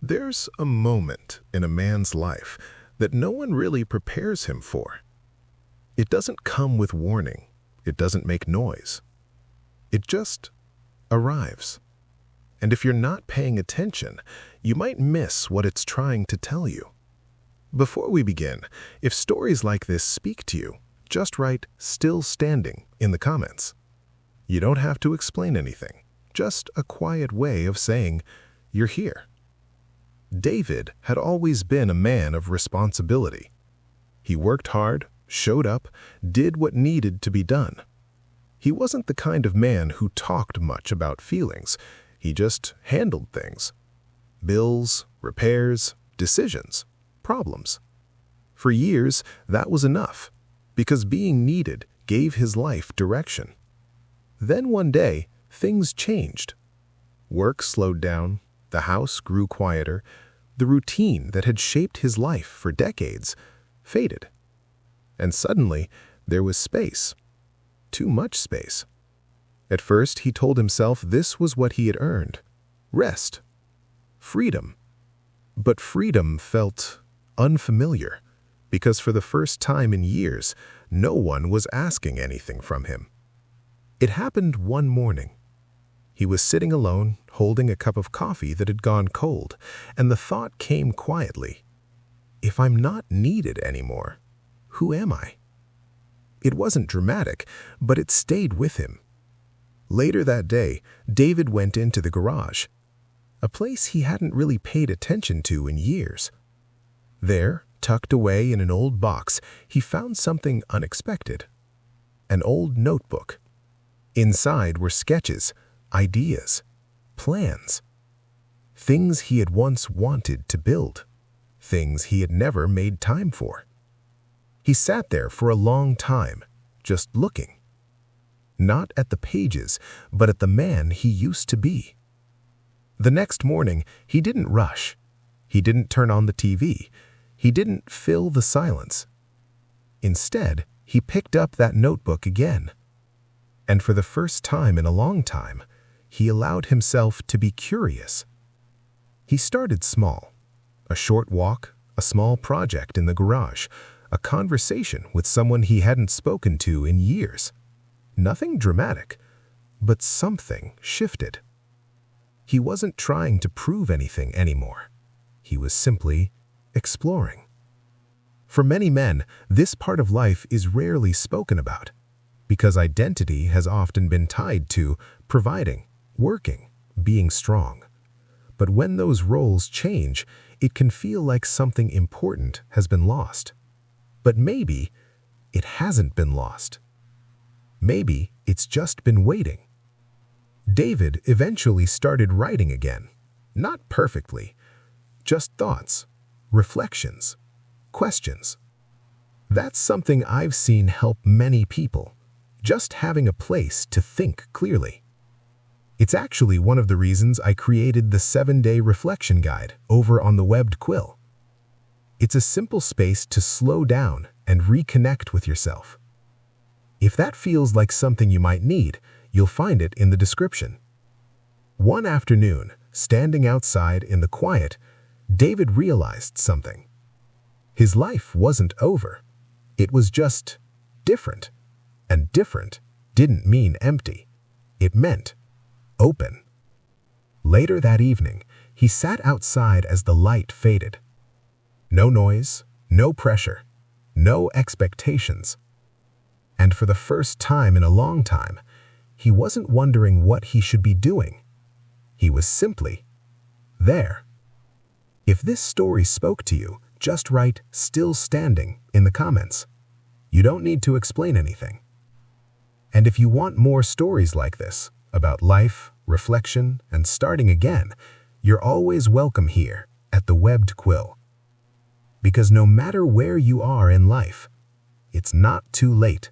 There's a moment in a man's life that no one really prepares him for. It doesn't come with warning. It doesn't make noise. It just arrives. And if you're not paying attention, you might miss what it's trying to tell you. Before we begin, if stories like this speak to you, just write "still standing" in the comments. You don't have to explain anything, just a quiet way of saying you're here. David had always been a man of responsibility. He worked hard, showed up, did what needed to be done. He wasn't the kind of man who talked much about feelings. He just handled things. Bills, repairs, decisions, problems. For years, that was enough, because being needed gave his life direction. Then one day, things changed. Work slowed down, the house grew quieter, the routine that had shaped his life for decades faded. And suddenly, there was space. Too much space. At first, he told himself this was what he had earned. Rest. Freedom. But freedom felt unfamiliar, because for the first time in years, no one was asking anything from him. It happened one morning. He was sitting alone, holding a cup of coffee that had gone cold, and the thought came quietly, if I'm not needed anymore, who am I? It wasn't dramatic, but it stayed with him. Later that day, David went into the garage, a place he hadn't really paid attention to in years. There, tucked away in an old box, he found something unexpected. An old notebook. Inside were sketches, ideas, plans. Things he had once wanted to build. Things he had never made time for. He sat there for a long time, just looking. Not at the pages, but at the man he used to be. The next morning, he didn't rush. He didn't turn on the TV. He didn't fill the silence. Instead, he picked up that notebook again. And for the first time in a long time, he allowed himself to be curious. He started small. A short walk, a small project in the garage, a conversation with someone he hadn't spoken to in years. Nothing dramatic, but something shifted. He wasn't trying to prove anything anymore. He was simply exploring. For many men, this part of life is rarely spoken about, because identity has often been tied to providing, working, being strong. But when those roles change, it can feel like something important has been lost. But maybe it hasn't been lost. Maybe it's just been waiting. David eventually started writing again. Not perfectly, just thoughts, reflections, questions. That's something I've seen help many people, just having a place to think clearly. It's actually one of the reasons I created the 7-day reflection guide over on the webbed quill. It's a simple space to slow down and reconnect with yourself. If that feels like something you might need, you'll find it in the description. One afternoon, standing outside in the quiet, David realized something. His life wasn't over. It was just different. And different didn't mean empty. It meant open. Later that evening, he sat outside as the light faded. No noise, no pressure, no expectations. And for the first time in a long time, he wasn't wondering what he should be doing. He was simply there. If this story spoke to you, just write "still standing" in the comments. You don't need to explain anything. And if you want more stories like this, about life, reflection, and starting again, you're always welcome here at the Webbed Quill. Because no matter where you are in life, it's not too late